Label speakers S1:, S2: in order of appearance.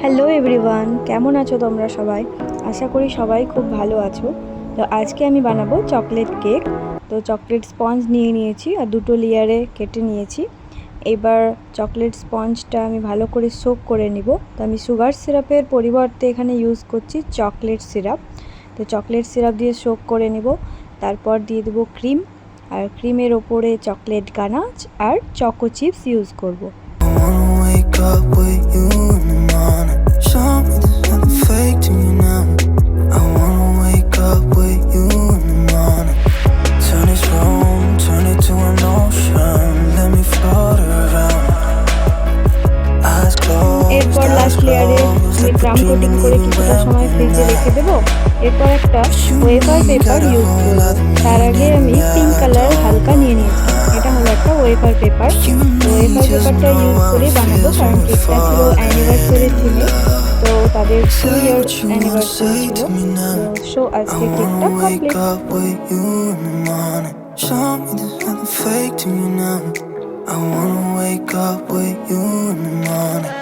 S1: Hello everyone, কেমন আছো তোমরা সবাই? আশা করি সবাই খুব ভালো আছো। তো আজকে আমি বানাবো চকলেট কেক। তো চকলেট স্পঞ্জ নিয়ে নিয়েছি আর দুটো লেয়ারে কেটে নিয়েছি। এবার চকলেট স্পঞ্জটা আমি ভালো করে সোক করে নিব। তো আমি সুগার সিরাপের পরিবর্তে এখানে ইউজ করছি চকলেট সিরাপ। তো চকলেট সিরাপ দিয়ে সোক করে নিব। তারপর দিয়ে দেবো ক্রিম, আর ক্রিমের ওপরে চকলেট গানাচ আর চকো চিপস ইউজ করব। এরপর লাস্ট লেয়ারে আমি ক্রাম কোটিং করে কিছুটা সময় ফ্রিজে রেখে দেবো। এরপর একটা ওয়েফার পেপার ইউজ করব। তার আগে আমি পিঙ্ক কালার হালকা নিয়ে নিয়েছিলাম, এটা হলো একটা ওয়েফার পেপার। তো ওয়েফার পেপারটা ইউজ করে বানাবো, কারণ কেকটা ছিল অ্যানিভার্সারি থিমে। তো তাদের 2 ইয়ার্স অ্যানিভার্সারি ছিল। সো আজকে কেকটা complete.
S2: I wanna wake up with you in the morning.